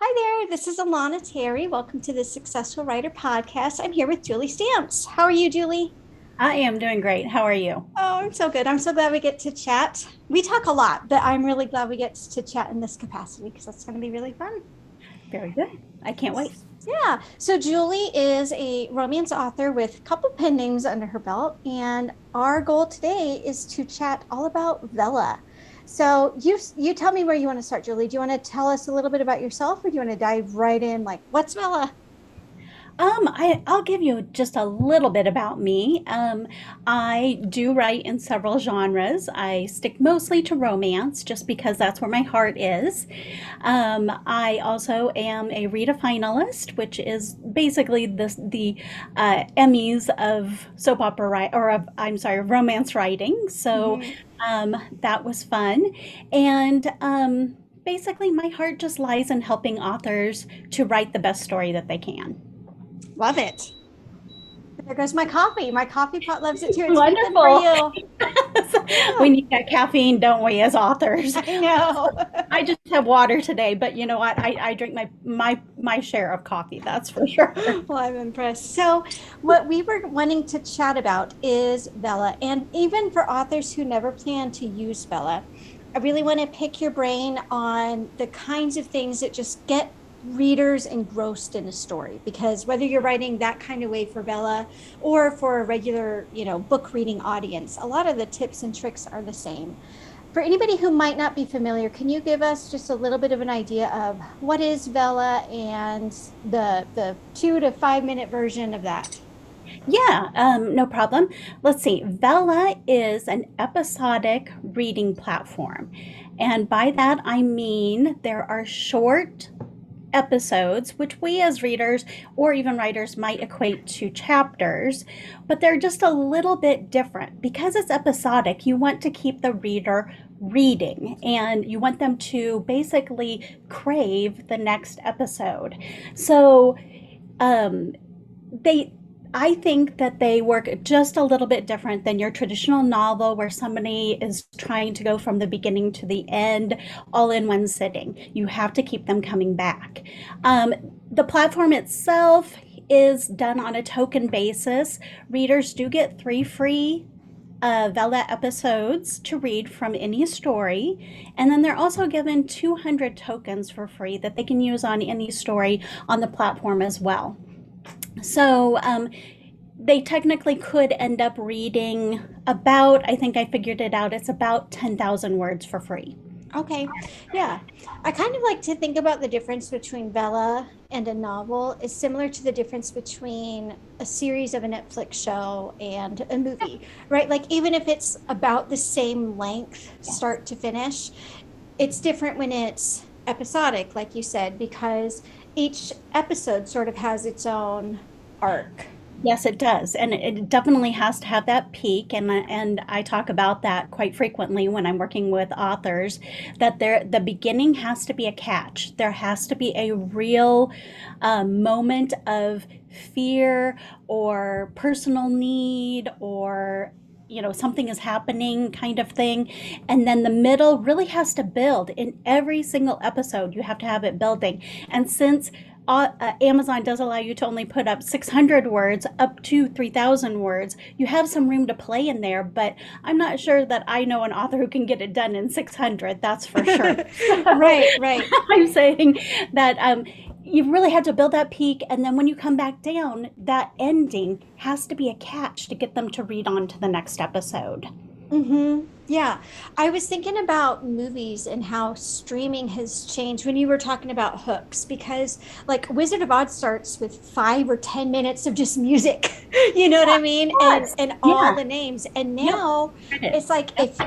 Hi there, this is Alana Terry. Welcome to the Successful Writer Podcast. I'm here with Julie Stamps. How are you, Julie? I am doing great. How are you? Oh, I'm so good. I'm so glad we get to chat. We talk a lot, but I'm really glad we get to chat in this capacity because that's going to be really fun. Very good. I can't wait. Yeah. So Julie is a romance author with a couple pen names under her belt, and our goal today is to chat all about Vella. So you tell me where you want to start, Julie. Do you want to tell us a little bit about yourself, or do you want to dive right in? Like, what's Vella? I'll give you just a little bit about me. I do write in several genres. I stick mostly to romance just because that's where my heart is. I also am a Rita finalist, which is basically the Emmys of soap opera or of I'm sorry, of romance writing. So Mm-hmm. that was fun, and basically my heart just lies in helping authors to write the best story that they can. Love it. There goes my coffee. My coffee pot loves it too. It's beeping for Wonderful. you. We Yeah, need that caffeine, don't we, as authors? I know. I just have water today, but you know what? I drink my share of coffee, that's for sure. Well, I'm impressed. So, what we were wanting to chat about is Bella. And even for authors who never plan to use Bella, I really want to pick your brain on the kinds of things that just get readers engrossed in a story. Because whether you're writing that kind of way for Bella or for a regular, book reading audience, a lot of the tips and tricks are the same. For anybody who might not be familiar, can you give us just a little bit of an idea of what is Vella and the 2 to 5 minute version of that? Yeah, no problem. Let's see. Vella is an episodic reading platform. And by that, I mean there are short episodes, which we as readers or even writers might equate to chapters, but they're just a little bit different. Because it's episodic, you want to keep the reader reading and you want them to basically crave the next episode. So, um, they I think that they work just a little bit different than your traditional novel where somebody is trying to go from the beginning to the end all in one sitting. You have to keep them coming back. Um, the platform itself is done on a token basis. Readers do get 3 free Vella episodes to read from any story. And then they're also given 200 tokens for free that they can use on any story on the platform as well. So they technically could end up reading about, I think I figured it out, it's about 10,000 words for free. Okay, yeah. I kind of like to think about the difference between Bella and a novel is similar to the difference between a series of a Netflix show and a movie, right? Like, even if it's about the same length, Yes. start to finish, it's different when it's episodic, like you said, because each episode sort of has its own arc. Yes, it does, and it definitely has to have that peak, and I talk about that quite frequently when I'm working with authors. That the beginning has to be a catch. There has to be a real moment of fear or personal need or something is happening kind of thing, and then the middle really has to build. In every single episode you have to have it building, and since Amazon does allow you to only put up 600 words up to 3,000 words. You have some room to play in there, but I'm not sure that I know an author who can get it done in 600, that's for sure. So Right, right. I'm saying that you really have to build that peak, and then when you come back down, that ending has to be a catch to get them to read on to the next episode. Yeah. I was thinking about movies and how streaming has changed when you were talking about hooks, because like Wizard of Oz starts with 5 or 10 minutes of just music, you know what I mean? And Yes. all Yeah. the names. And Yep. now it's Credits. like if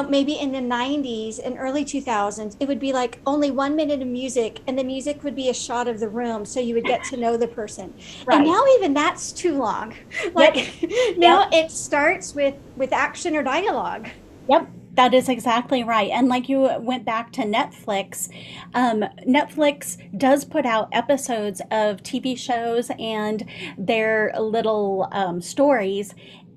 maybe in the 90s and early 2000s, it would be like only 1 minute of music, and the music would be a shot of the room. So you would get to know the person. And Right. now even that's too long. Like Yep. Yep. now it starts with action or dialogue. Yep, that is exactly right. And like you went back to Netflix, Netflix does put out episodes of TV shows and their little stories.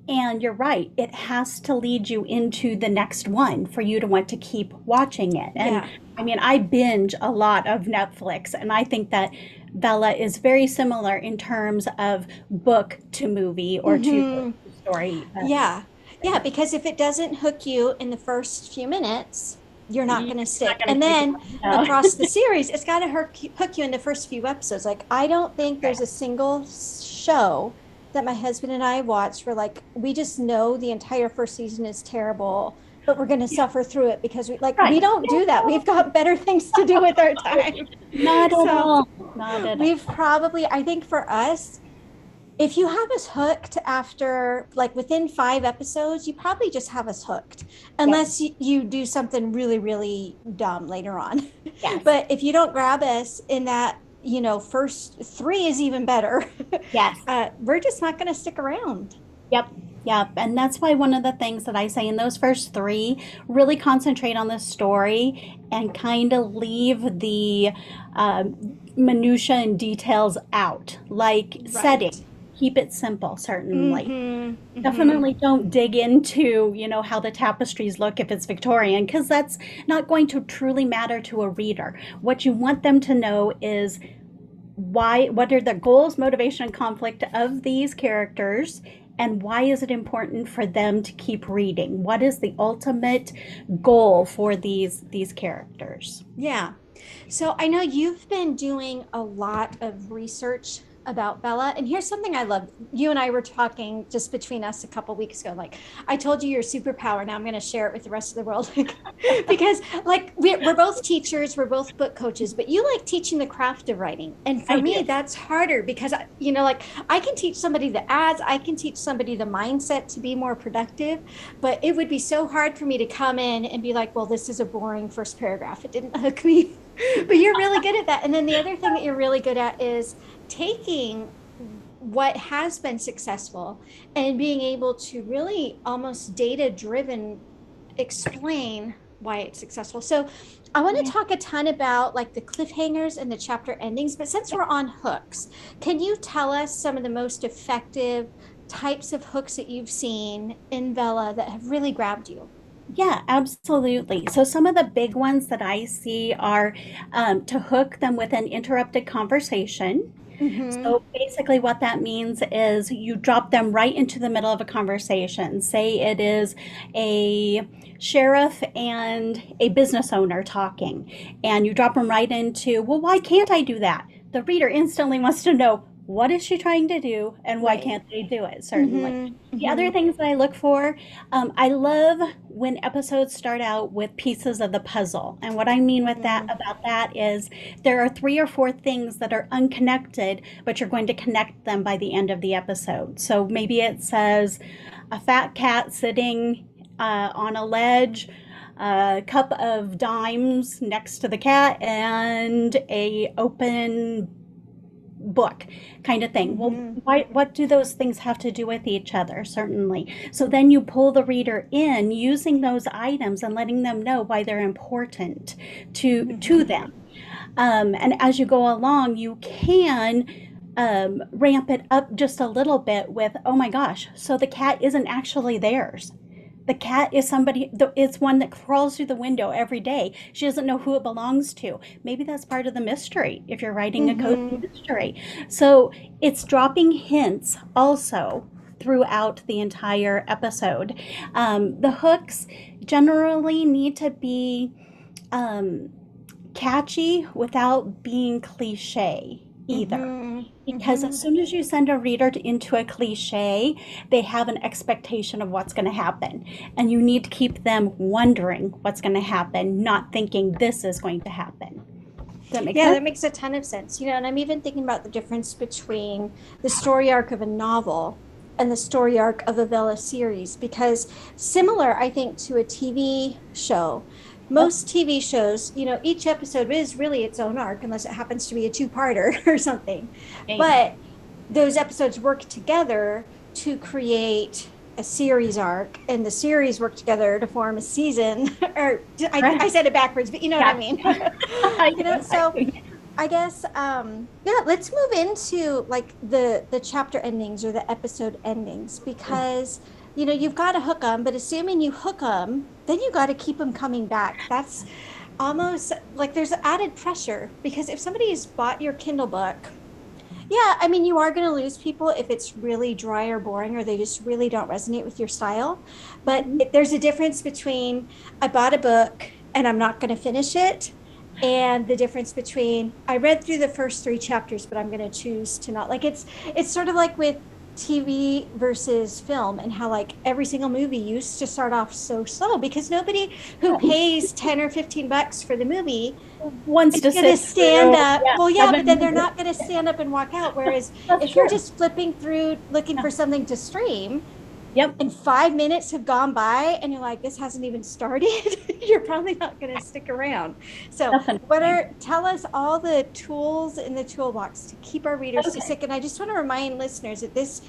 And you're right, it has to lead you into the next one for you to want to keep watching it. And Yeah. I mean, I binge a lot of Netflix, and I think that Bella is very similar in terms of book to movie or to Hmm. story. Yeah. Yeah. Because if it doesn't hook you in the first few minutes, you're not You're going to not stick. going And to keep then going. No. across the series, it's got to hook you in the first few episodes. Like, I don't think Right. there's a single show that my husband and I watched where, like, we just know the entire first season is terrible, but we're going to Yeah. suffer through it because we Right. don't do that. We've got better things to do with our time. Not at So all. Not at all. we've probably, I think for us, if you have us hooked after like within 5 episodes, you probably just have us hooked, Yep. unless you do something really, really dumb later on. Yes. But if you don't grab us in that, first three is even better. Yes. We're just not going to stick around. Yep. Yep. And that's why one of the things that I say in those first three, really concentrate on the story and kind of leave the minutia and details out, like setting. Right. Keep it simple, certainly. Mm-hmm. Mm-hmm. Definitely don't dig into, how the tapestries look if it's Victorian, because that's not going to truly matter to a reader. What you want them to know is what are the goals, motivation, and conflict of these characters, and why is it important for them to keep reading? What is the ultimate goal for these characters? Yeah. So I know you've been doing a lot of research about Bella, and here's something I love. You and I were talking just between us a couple weeks ago. Like, I told you your superpower. Now I'm going to share it with the rest of the world because, like, we're both teachers, we're both book coaches, but you like teaching the craft of writing, and for I do. me, that's harder because like I can teach somebody the ads, I can teach somebody the mindset to be more productive, but it would be so hard for me to come in and be like, well, this is a boring first paragraph. It didn't hook me. But you're really good at that. And then the other thing that you're really good at is taking what has been successful and being able to really almost data driven explain why it's successful. So I want to Yeah. talk a ton about like the cliffhangers and the chapter endings, but since we're on hooks, can you tell us some of the most effective types of hooks that you've seen in Vella that have really grabbed you? Yeah, absolutely. So some of the big ones that I see are to hook them with an interrupted conversation. Mm-hmm. So basically, what that means is you drop them right into the middle of a conversation. Say it is a sheriff and a business owner talking, and you drop them right into, well, why can't I do that? The reader instantly wants to know, what is she trying to do and why Right. can't they do it? Certainly. Mm-hmm. The other Mm-hmm. things that I look for, I love when episodes start out with pieces of the puzzle. And what I mean with that Mm-hmm. about that is there are three or four things that are unconnected, but you're going to connect them by the end of the episode. So maybe it says a fat cat sitting on a ledge, a cup of dimes next to the cat, and a open book kind of thing. Well, Mm-hmm. what do those things have to do with each other? Certainly. So then you pull the reader in using those items and letting them know why they're important to Mm-hmm. them. And as you go along, you can ramp it up just a little bit with, oh my gosh, so the cat isn't actually theirs. The cat is it's one that crawls through the window every day. She doesn't know who it belongs to. Maybe that's part of the mystery if you're writing a cozy Mm-hmm. mystery. So it's dropping hints also throughout the entire episode. The hooks generally need to be um, catchy without being cliche either. Mm-hmm. Because as Mm-hmm. soon as you send a reader into a cliche, they have an expectation of what's going to happen. And you need to keep them wondering what's going to happen, not thinking this is going to happen. Does that make Yeah, sense? that makes a ton of sense. And I'm even thinking about the difference between the story arc of a novel and the story arc of a Vella series, because similar, I think, to a TV show, Yep. most TV shows, each episode is really its own arc, unless it happens to be a two-parter or something. Yeah. But those episodes work together to create a series arc, and the series work together to form a season. Or I Right. said it backwards, but you know what I Yeah. mean. I do. I So do. I guess yeah, let's move into like the chapter endings or the episode endings because you've got to hook them, but assuming you hook them, then you got to keep them coming back. That's almost like there's added pressure because if somebody has bought your Kindle book, yeah, I mean, you are going to lose people if it's really dry or boring or they just really don't resonate with your style. But Mhm. there's a difference between I bought a book and I'm not going to finish it, and the difference between I read through the first three chapters, but I'm going to choose to not. Like it's sort of like with TV versus film and how like every single movie used to start off so slow because nobody who pays 10 or 15 bucks for the movie Wants is to going to sit stand through, up. yeah, Well, yeah, but 7 then they're minutes. not going to stand up and walk out. Whereas That's if you're true. just flipping through looking Yeah. for something to stream Yep. and 5 minutes have gone by and you're like, this hasn't even started, you're probably not going to stick around. So, Definitely. tell us all the tools in the toolbox to keep our readers to Okay. stick? And I just want to remind listeners that this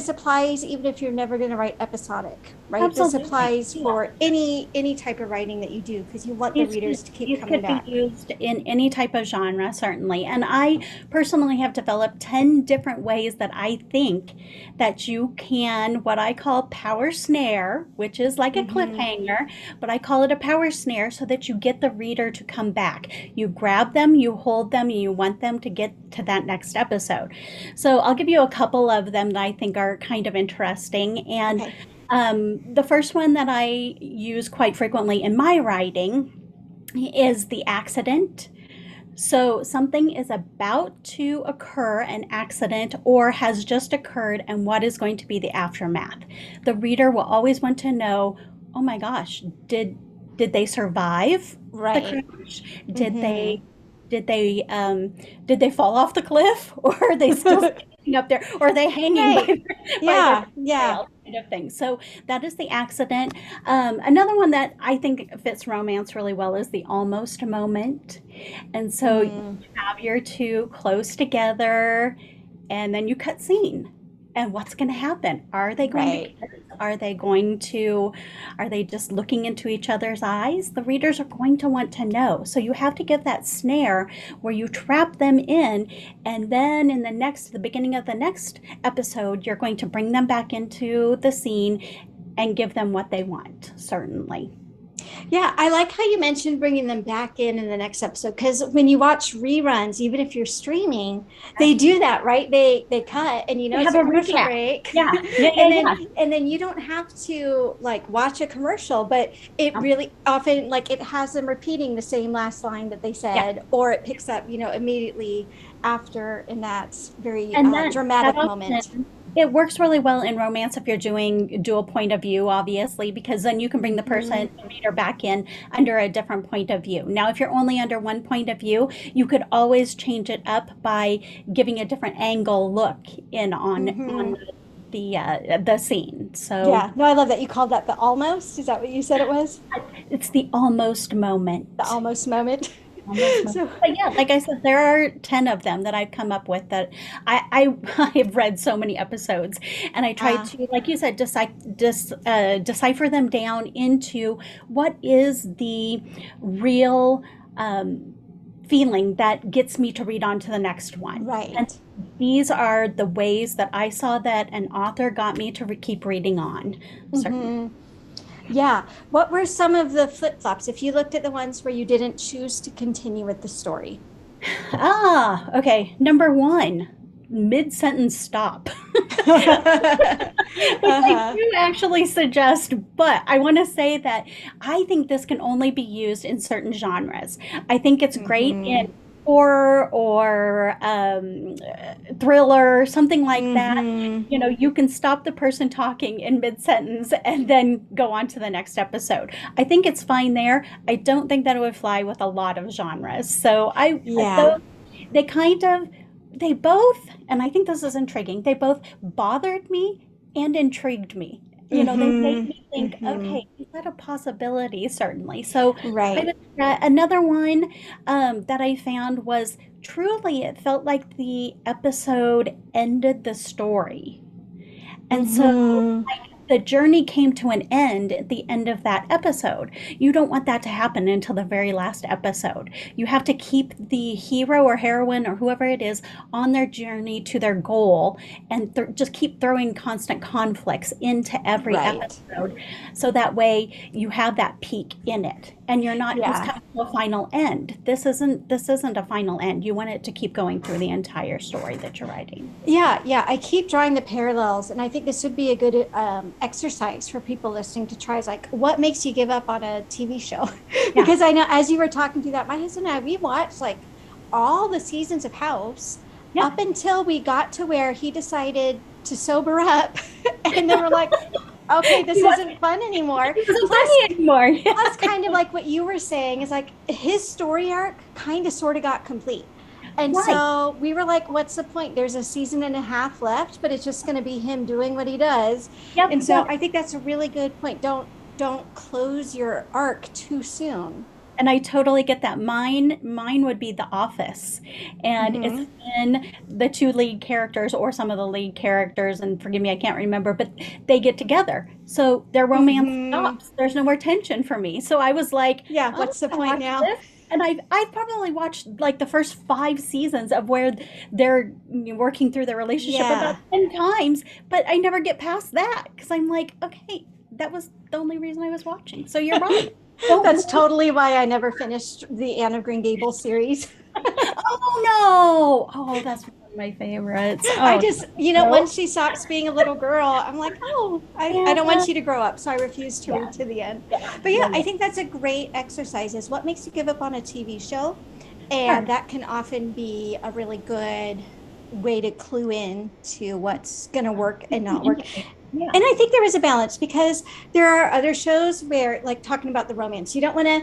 applies even if you're never going to write episodic, right? This Absolutely. applies Yeah. for any type of writing that you do because you want the These could readers to keep these coming could be back. used in any type of genre, certainly. And I personally have developed 10 different ways that I think that you can, what I call power snare, which is like a Mm-hmm. cliffhanger, but I call it a power snare so that you get the reader to come back. You grab them, you hold them, and you want them to get to that next episode. So I'll give you a couple of them that I think are kind of interesting. And Okay. the first one that I use quite frequently in my writing is the accident. So something is about to occur, an accident, or has just occurred, and what is going to be the aftermath. The reader will always want to know, oh my gosh, did they survive the Right. crash? Did Mm-hmm. they did they um did they fall off the cliff, or are they still standing up there, or are they hanging by Right. their Yeah. Yeah. tail, kind of thing? So that is the accident. Another one that I think fits romance really well is the almost moment. And so you Mm, have your two close together, and then you cut scene. And what's going to happen? Are they going to right. kiss? Are they going to, are they just looking into each other's eyes? The readers are going to want to know. So you have to give that snare where you trap them in. And then in the beginning of the next episode, you're going to bring them back into the scene and give them what they want, certainly. Yeah, I like how you mentioned bringing them back in the next episode because when you watch reruns, even if you're streaming, they do that, right? They cut and They it's have a a commercial recap. break. Yeah, yeah, yeah, and then yeah. and then you don't have to like watch a commercial, but it No, really often like it has them repeating the same last line that they yeah. said, or it picks up, immediately after in that very And that dramatic moment. often it works really well in romance if you're doing dual point of view, obviously, because then you can bring Hmm. the reader back in under a different point of view. Now, if you're only under one point of view, you could always change it up by giving a different angle look in on Hmm. the scene. So Yeah, no, I love that you called that the almost. Is that what you said it was? it's the almost The moment. almost moment. Almost moment. So, But yeah, like I said, there are 10 of them that I've come up with that I have read so many episodes, and I try uh, to, like you said, decipher them down into what is the real feeling that gets me to read on to the next one. And right. these are the ways that I saw that an author got me to keep reading on, certainly. Hmm. Yeah. What were some of the flip flops if you looked at the ones where you didn't choose to continue with the story? Ah, okay. Number one, mid sentence stop. Which I Uh-huh. do actually suggest, but I want to say that I think this can only be used in certain genres. I think it's great in Hmm. horror or thriller, something like that. Hmm. You know, you can stop the person talking in mid sentence and then go on to the next episode. I think it's fine there. I don't think that it would fly with a lot of genres. So Yeah. those, they kind of, they both, and I think this is intriguing, they both bothered me and intrigued me. You know, they made Hmm. me think, Hmm. okay, is that a possibility? Certainly. So I Right. would, another one that I found was truly, it felt like the episode ended the story. And so Hmm. the journey came to an end at the end of that episode. You don't want that to happen until the very last episode. You have to keep the hero or heroine or whoever it is on their journey to their goal, and just keep throwing constant conflicts into every Right. episode, so that way you have that peak in it and you're not just Yeah. coming to a final end. This isn't a final end. You want it to keep going through the entire story that you're writing. Yeah, yeah. I keep drawing the parallels, and I think this would be a good exercise for people listening to try. Is like, what makes you give up on a TV show? Yeah. Because I know as you were talking through that, my husband and I, we watched like all the seasons of House Yeah. up until we got to where he decided to sober up, and then we're like, okay, this isn't fun anymore. It wasn't Plus, funny anymore. plus, kind of like what you were saying is like his story arc kind of sort of got complete. And Right. so we were like, what's the point? There's a season and a half left, but it's just going to be him doing what he does. Yep. And so Yep. I think that's a really good point. Don't close your arc too soon. And I totally get that. Mine would be The Office. And it's Hmm. in the two lead characters or some of the lead characters, and forgive me, I can't remember, but they get together. So their romance Hmm. stops. There's no more tension for me. So I was like, Yeah, I'm what's the gonna point watch now? this. And I've probably watched like the first 5 seasons of where they're working through their relationship about Yeah. 10 times, but I never get past that because I'm like, okay, that was the only reason I was watching. So you're right. Don't That's move. totally why I never finished the Anne of Green Gables series. Oh no! Oh, that's one of my favorites. I Oh just, no. once she stops being a little girl, I'm like, oh, I don't Yeah, want you to grow up. So I refuse to yeah, read to the end. yeah, But yeah, yeah, I yeah. think that's a great exercise is what makes you give up on a TV show. Sure. And that can often be a really good way to clue in to what's going to work and not work. Yeah. And I think there is a balance because there are other shows where, like talking about the romance, you don't want to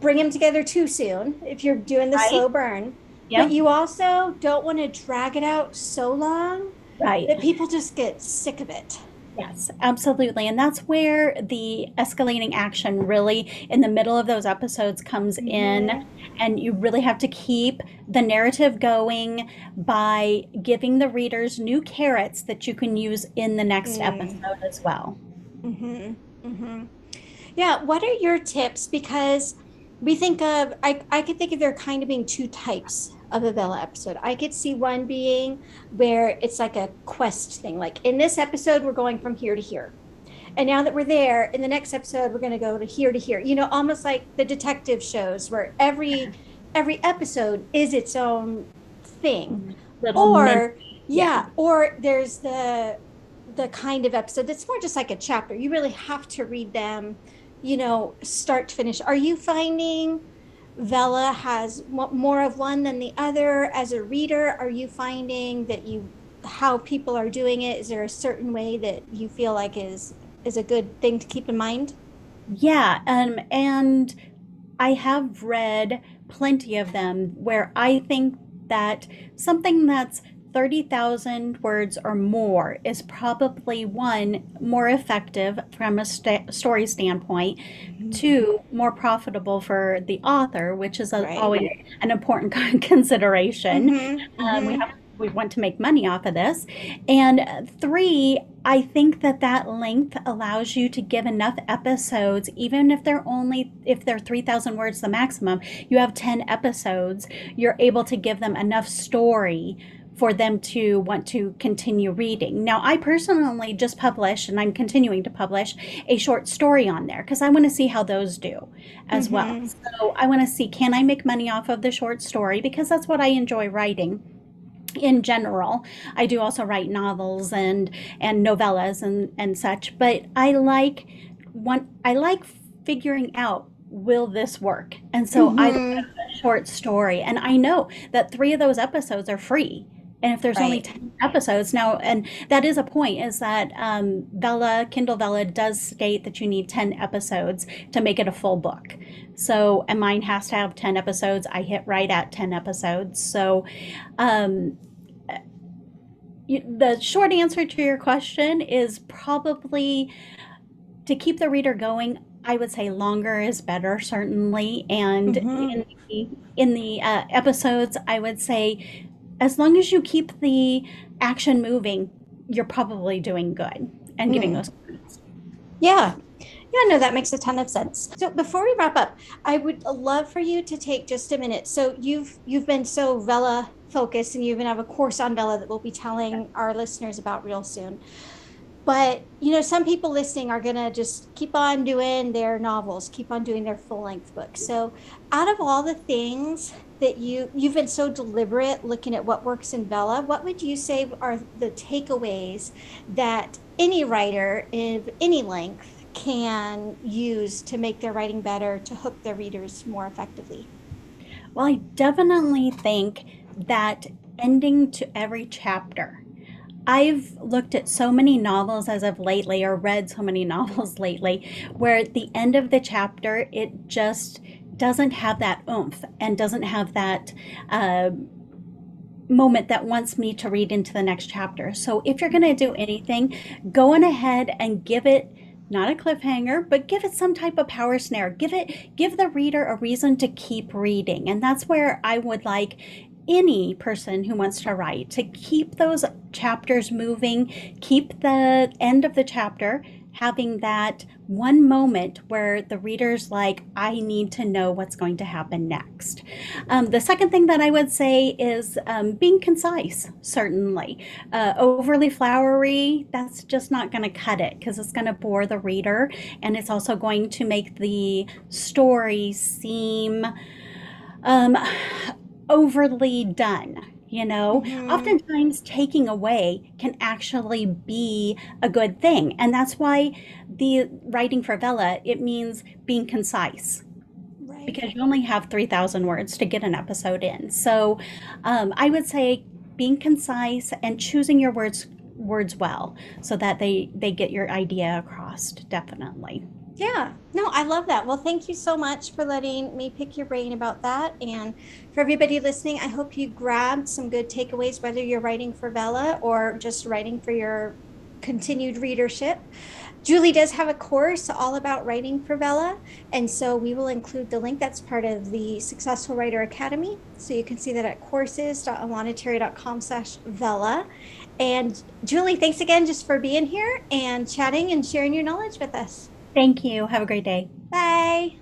bring them together too soon if you're doing the Right? slow burn, but Yep. you also don't want to drag it out so long Right. that people just get sick of it. Yes, absolutely. And that's where the escalating action really in the middle of those episodes comes in. Hmm. And you really have to keep the narrative going by giving the readers new carrots that you can use in the next Mm. episode as well. Hmm. Hmm. Yeah. What are your tips? Because we think of, I could think of there kind of being two types of a Bella episode. I could see one being where it's like a quest thing. Like in this episode, we're going from here to here. And now that we're there, in the next episode, we're going to go to here to here. Almost like the detective shows where every episode is its own thing. Little mint. Or Yeah. yeah, or there's the kind of episode that's more just like a chapter. You really have to read them, start to finish. Are you finding Vella has more of one than the other as a reader? Are you finding that how people are doing it? Is there a certain way that you feel like is a good thing to keep in mind? Yeah, and I have read plenty of them where I think that something that's 30,000 words or more is probably one, more effective from a story standpoint, two, more profitable for the author, which is Right. always an important consideration. Mm-hmm. We Mm-hmm. have we want to make money off of this. And three, I think that that length allows you to give enough episodes, even if they're 3,000 words the maximum, you have 10 episodes, you're able to give them enough story for them to want to continue reading. Now, I personally just published, and I'm continuing to publish, a short story on there because I want to see how those do as well. Mm-hmm. So I want to see, can I make money off of the short story? Because that's what I enjoy writing in general. I do also write novels and novellas and such, but I like figuring out, will this work? And so I look at Mm-hmm. a short story and I know that 3 of those episodes are free. And if there's only Right. 10 episodes now, and that is a point, is that Kindle Vella does state that you need 10 episodes to make it a full book. So, and mine has to have 10 episodes. I hit right at 10 episodes. So, um, the short answer to your question is probably to keep the reader going. I would say longer is better, certainly. And Mm-hmm. in the episodes, I would say as long as you keep the action moving, you're probably doing good and giving Mm. those points. Yeah. Yeah, no, that makes a ton of sense. So before we wrap up, I would love for you to take just a minute. So you've been so Vella focused, and you even have a course on Vella that we'll be telling our listeners about real soon. But some people listening are going to just keep on doing their novels, keep on doing their full length books. So out of all the things that you've been so deliberate looking at what works in Vella, what would you say are the takeaways that any writer of any length can use to make their writing better, to hook their readers more effectively? Well, I definitely think that ending to every chapter. I've looked at so many novels as of lately, or read so many novels lately, where at the end of the chapter, it just doesn't have that oomph and doesn't have that uh, moment that wants me to read into the next chapter. So if you're going to do anything, go on ahead and give it not a cliffhanger, but give it some type of power snare. Give the reader a reason to keep reading. And that's where I would like any person who wants to write to keep those chapters moving, keep the end of the chapter having that one moment where the reader's like, I need to know what's going to happen next. The second thing that I would say is being concise, certainly. Overly flowery, that's just not going to cut it because it's going to bore the reader, and it's also going to make the story seem um, overly done. Mm-hmm. Oftentimes taking away can actually be a good thing. And that's why the writing for Vella, it means being concise Right. because you only have 3,000 words to get an episode in. So I would say being concise and choosing your words well so that they get your idea across, definitely. Yeah, no, I love that. Well, thank you so much for letting me pick your brain about that. And for everybody listening, I hope you grabbed some good takeaways, whether you're writing for Vella or just writing for your continued readership. Julie does have a course all about writing for Vella. And so we will include the link that's part of the Successful Writer Academy. So you can see that at courses.alanaterry.com/Vella. And Julie, thanks again just for being here and chatting and sharing your knowledge with us. Thank you. Have a great day. Bye.